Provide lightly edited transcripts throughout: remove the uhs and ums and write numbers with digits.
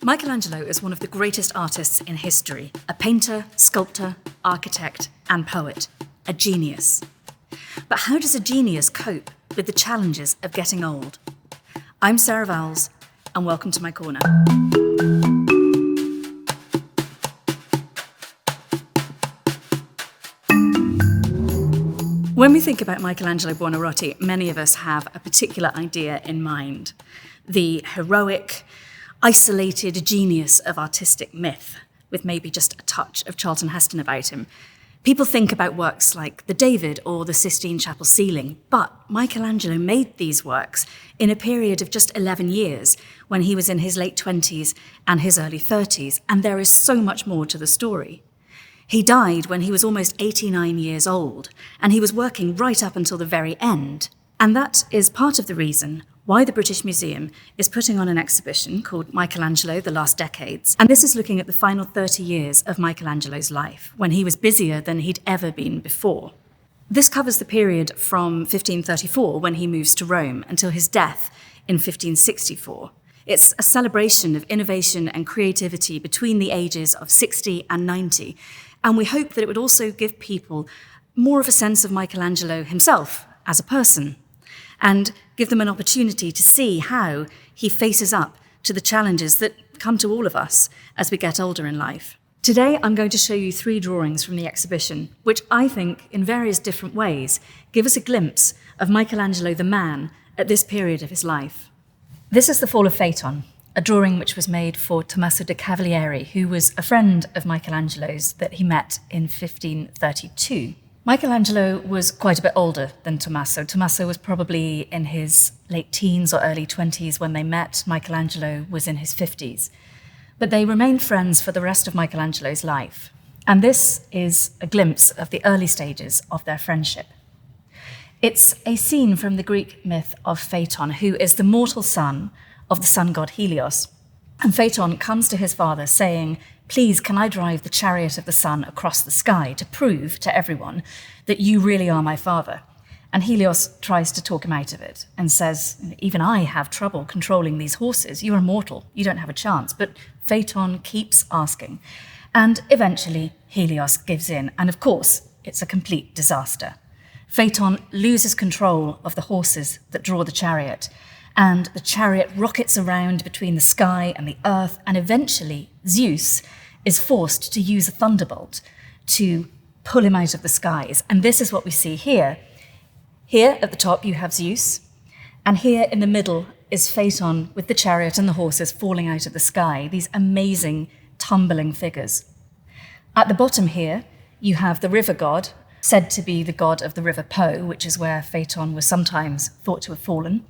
Michelangelo is one of the greatest artists in history, a painter, sculptor, architect, and poet, a genius. But how does a genius cope with the challenges of getting old? I'm Sarah Vowles, and welcome to my corner. When we think about Michelangelo Buonarroti, many of us have a particular idea in mind: the heroic, isolated genius of artistic myth, with maybe just a touch of Charlton Heston about him. People think about works like the David or the Sistine Chapel ceiling, but Michelangelo made these works in a period of just 11 years, when he was in his late 20s and his early 30s, and there is so much more to the story. He died when he was almost 89 years old, and he was working right up until the very end. And that is part of the reason why the British Museum is putting on an exhibition called Michelangelo, The Last Decades. And this is looking at the final 30 years of Michelangelo's life, when he was busier than he'd ever been before. This covers the period from 1534, when he moves to Rome, until his death in 1564. It's a celebration of innovation and creativity between the ages of 60 and 90. And we hope that it would also give people more of a sense of Michelangelo himself as a person, and give them an opportunity to see how he faces up to the challenges that come to all of us as we get older in life. Today, I'm going to show you 3 drawings from the exhibition, which I think, in various different ways, give us a glimpse of Michelangelo the man at this period of his life. This is the Fall of Phaeton, a drawing which was made for Tommaso da Cavalieri, who was a friend of Michelangelo's that he met in 1532. Michelangelo was quite a bit older than Tommaso. Tommaso was probably in his late teens or early 20s when they met. Michelangelo was in his 50s. But they remained friends for the rest of Michelangelo's life. And this is a glimpse of the early stages of their friendship. It's a scene from the Greek myth of Phaeton, who is the mortal son of the sun god Helios. And Phaeton comes to his father saying, "Please, can I drive the chariot of the sun across the sky to prove to everyone that you really are my father?" And Helios tries to talk him out of it and says, "Even I have trouble controlling these horses. You are mortal. You don't have a chance." But Phaeton keeps asking. And eventually Helios gives in. And of course, it's a complete disaster. Phaeton loses control of the horses that draw the chariot, and the chariot rockets around between the sky and the earth, and eventually Zeus is forced to use a thunderbolt to pull him out of the skies. And this is what we see here. Here at the top you have Zeus, and here in the middle is Phaeton with the chariot and the horses falling out of the sky, these amazing tumbling figures. At the bottom here you have the river god, said to be the god of the river Po, which is where Phaeton was sometimes thought to have fallen,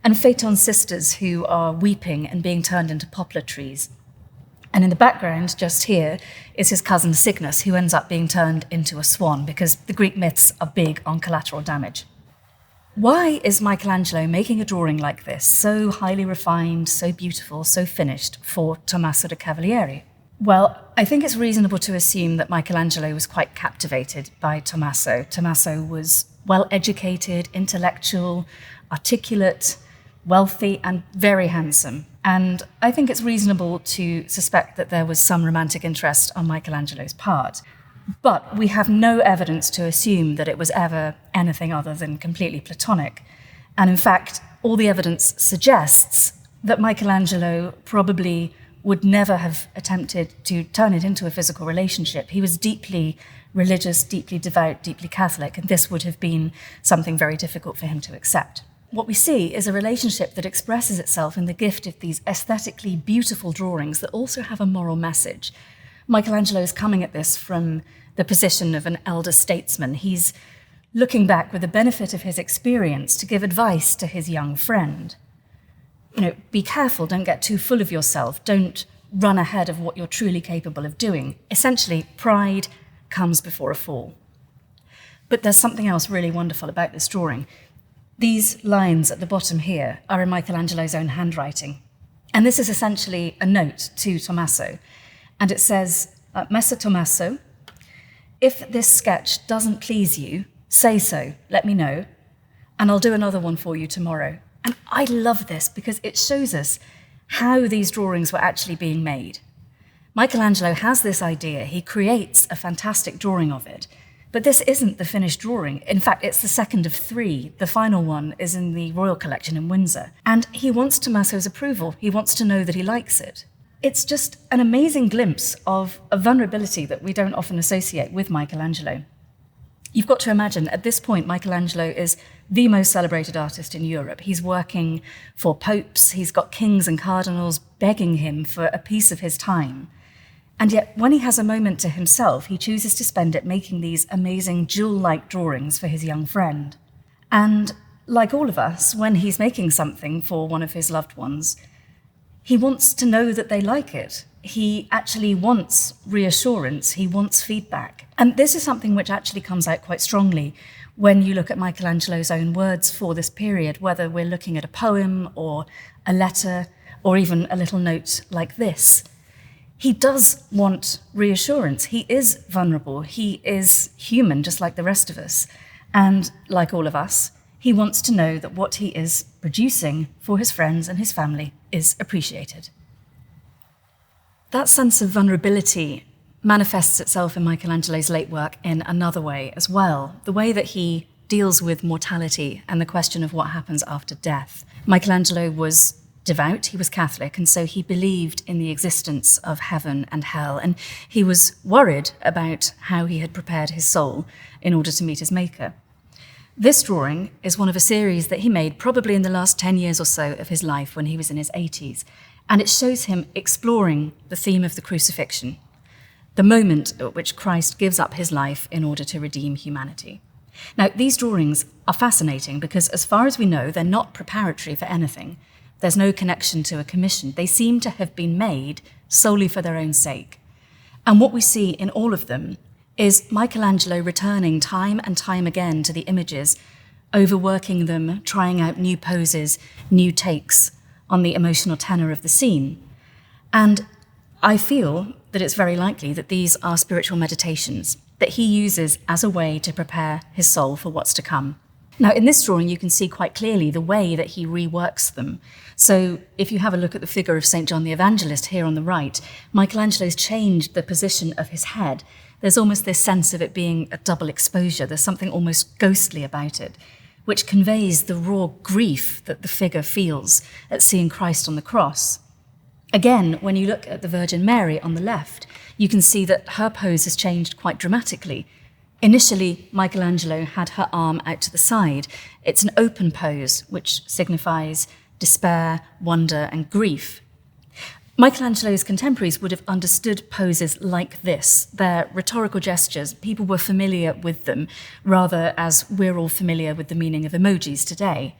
and Phaeton's sisters who are weeping and being turned into poplar trees. And in the background, just here, is his cousin Cygnus, who ends up being turned into a swan, because the Greek myths are big on collateral damage. Why is Michelangelo making a drawing like this, so highly refined, so beautiful, so finished, for Tommaso da Cavalieri? Well, I think it's reasonable to assume that Michelangelo was quite captivated by Tommaso. Tommaso was well-educated, intellectual, articulate, wealthy, and very handsome. And I think it's reasonable to suspect that there was some romantic interest on Michelangelo's part. But we have no evidence to assume that it was ever anything other than completely platonic. And in fact, all the evidence suggests that Michelangelo probably would never have attempted to turn it into a physical relationship. He was deeply religious, deeply devout, deeply Catholic, and this would have been something very difficult for him to accept. What we see is a relationship that expresses itself in the gift of these aesthetically beautiful drawings that also have a moral message. Michelangelo is coming at this from the position of an elder statesman. He's looking back with the benefit of his experience to give advice to his young friend. Be careful, don't get too full of yourself, don't run ahead of what you're truly capable of doing. Essentially, pride comes before a fall. But there's something else really wonderful about this drawing. These lines at the bottom here are in Michelangelo's own handwriting. And this is essentially a note to Tommaso. And it says, "Messer Tommaso, if this sketch doesn't please you, say so, let me know, and I'll do another one for you tomorrow." And I love this because it shows us how these drawings were actually being made. Michelangelo has this idea, he creates a fantastic drawing of it, but this isn't the finished drawing. In fact, it's the second of 3. The final one is in the Royal Collection in Windsor. And he wants Tommaso's approval. He wants to know that he likes it. It's just an amazing glimpse of a vulnerability that we don't often associate with Michelangelo. You've got to imagine, at this point, Michelangelo is the most celebrated artist in Europe. He's working for popes. He's got kings and cardinals begging him for a piece of his time. And yet, when he has a moment to himself, he chooses to spend it making these amazing jewel-like drawings for his young friend. And like all of us, when he's making something for one of his loved ones, he wants to know that they like it. He actually wants reassurance. He wants feedback. And this is something which actually comes out quite strongly when you look at Michelangelo's own words for this period, whether we're looking at a poem or a letter or even a little note like this. He does want reassurance. He is vulnerable. He is human, just like the rest of us. And like all of us, he wants to know that what he is producing for his friends and his family is appreciated. That sense of vulnerability manifests itself in Michelangelo's late work in another way as well, the way that he deals with mortality and the question of what happens after death. Michelangelo was devout, he was Catholic, and so he believed in the existence of heaven and hell, and he was worried about how he had prepared his soul in order to meet his maker. This drawing is one of a series that he made probably in the last 10 years or so of his life when he was in his 80s, and it shows him exploring the theme of the crucifixion, the moment at which Christ gives up his life in order to redeem humanity. Now, these drawings are fascinating because, as far as we know, they're not preparatory for anything. There's no connection to a commission. They seem to have been made solely for their own sake. And what we see in all of them is Michelangelo returning time and time again to the images, overworking them, trying out new poses, new takes on the emotional tenor of the scene. And I feel that it's very likely that these are spiritual meditations that he uses as a way to prepare his soul for what's to come. Now, in this drawing, you can see quite clearly the way that he reworks them. So if you have a look at the figure of St. John the Evangelist here on the right, Michelangelo's changed the position of his head. There's almost this sense of it being a double exposure. There's something almost ghostly about it, which conveys the raw grief that the figure feels at seeing Christ on the cross. Again, when you look at the Virgin Mary on the left, you can see that her pose has changed quite dramatically. Initially, Michelangelo had her arm out to the side. It's an open pose, which signifies despair, wonder, and grief. Michelangelo's contemporaries would have understood poses like this. They're rhetorical gestures. People were familiar with them, rather as we're all familiar with the meaning of emojis today.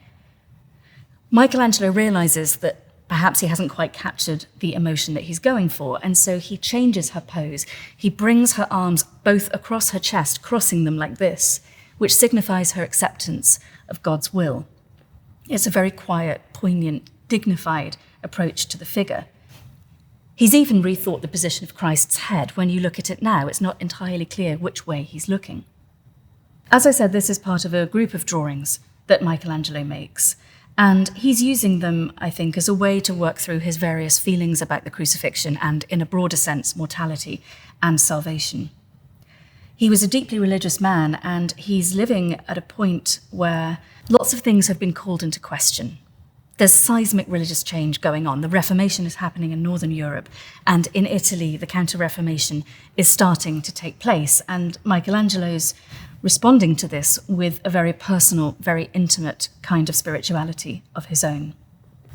Michelangelo realizes that perhaps he hasn't quite captured the emotion that he's going for, and so he changes her pose. He brings her arms both across her chest, crossing them like this, which signifies her acceptance of God's will. It's a very quiet, poignant, dignified approach to the figure. He's even rethought the position of Christ's head. When you look at it now, it's not entirely clear which way he's looking. As I said, this is part of a group of drawings that Michelangelo makes. And he's using them, I think, as a way to work through his various feelings about the crucifixion and, in a broader sense, mortality and salvation. He was a deeply religious man, and he's living at a point where lots of things have been called into question. There's seismic religious change going on. The Reformation is happening in Northern Europe, and in Italy, the Counter-Reformation is starting to take place, and Michelangelo's responding to this with a very personal, very intimate kind of spirituality of his own.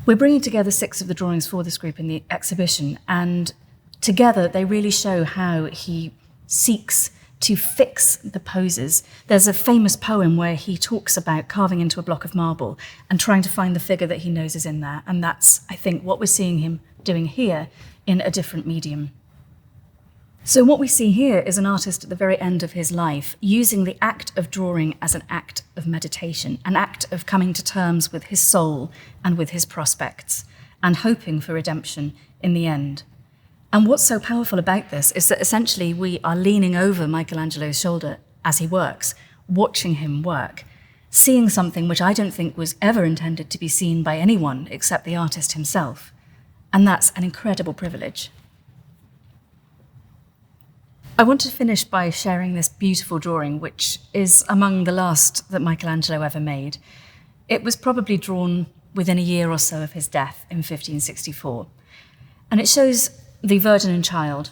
We're bringing together 6 of the drawings for this group in the exhibition, and together they really show how he seeks to fix the poses. There's a famous poem where he talks about carving into a block of marble and trying to find the figure that he knows is in there, and that's, I think, what we're seeing him doing here in a different medium. So what we see here is an artist at the very end of his life using the act of drawing as an act of meditation, an act of coming to terms with his soul and with his prospects, and hoping for redemption in the end. And what's so powerful about this is that essentially we are leaning over Michelangelo's shoulder as he works, watching him work, seeing something which I don't think was ever intended to be seen by anyone except the artist himself. And that's an incredible privilege. I want to finish by sharing this beautiful drawing, which is among the last that Michelangelo ever made. It was probably drawn within a year or so of his death in 1564. And it shows the Virgin and Child,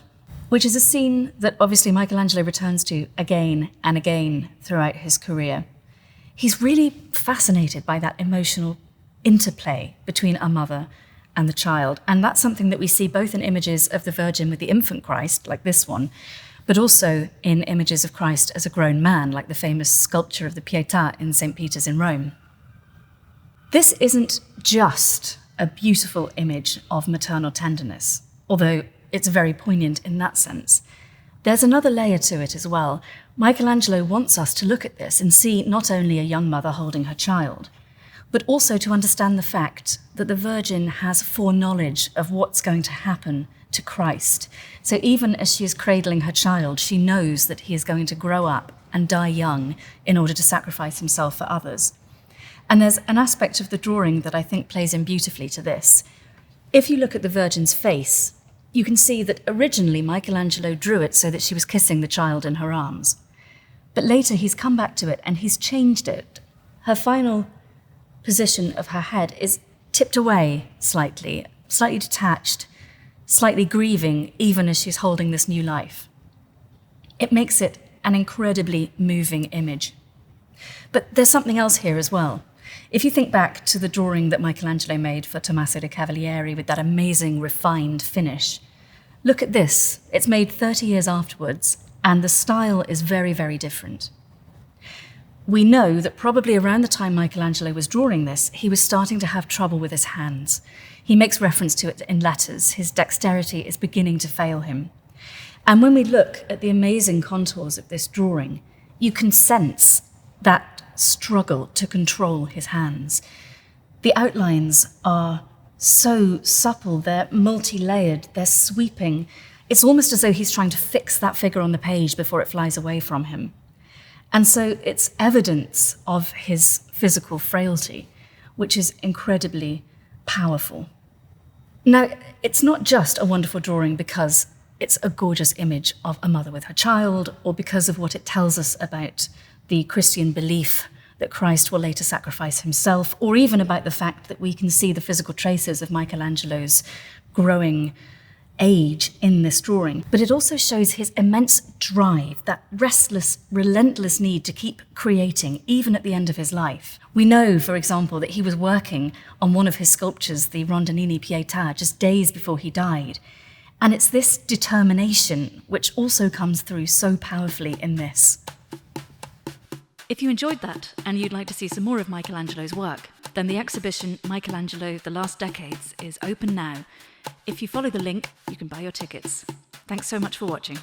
which is a scene that obviously Michelangelo returns to again and again throughout his career. He's really fascinated by that emotional interplay between a mother and the child. And that's something that we see both in images of the Virgin with the infant Christ, like this one, but also in images of Christ as a grown man, like the famous sculpture of the Pietà in St. Peter's in Rome. This isn't just a beautiful image of maternal tenderness, although it's very poignant in that sense. There's another layer to it as well. Michelangelo wants us to look at this and see not only a young mother holding her child, but also to understand the fact that the Virgin has foreknowledge of what's going to happen to Christ. So even as she is cradling her child, she knows that he is going to grow up and die young in order to sacrifice himself for others. And there's an aspect of the drawing that I think plays in beautifully to this. If you look at the Virgin's face, you can see that originally Michelangelo drew it so that she was kissing the child in her arms. But later he's come back to it and he's changed it. Her final position of her head is tipped away slightly detached, slightly grieving, even as she's holding this new life. It makes it an incredibly moving image. But there's something else here as well. If you think back to the drawing that Michelangelo made for Tommaso da Cavalieri with that amazing refined finish, look at this. It's made 30 years afterwards, and the style is very, very different. We know that probably around the time Michelangelo was drawing this, he was starting to have trouble with his hands. He makes reference to it in letters. His dexterity is beginning to fail him. And when we look at the amazing contours of this drawing, you can sense that struggle to control his hands. The outlines are so supple, they're multi-layered, they're sweeping. It's almost as though he's trying to fix that figure on the page before it flies away from him. And so it's evidence of his physical frailty, which is incredibly powerful. Now, it's not just a wonderful drawing because it's a gorgeous image of a mother with her child, or because of what it tells us about the Christian belief that Christ will later sacrifice himself, or even about the fact that we can see the physical traces of Michelangelo's growing age in this drawing. But it also shows his immense drive, that restless, relentless need to keep creating, even at the end of his life. We know, for example, that he was working on one of his sculptures, the Rondinini Pietà, just days before he died. And it's this determination which also comes through so powerfully in this. If you enjoyed that and you'd like to see some more of Michelangelo's work, then the exhibition Michelangelo: The Last Decades is open now. If you follow the link, you can buy your tickets. Thanks so much for watching.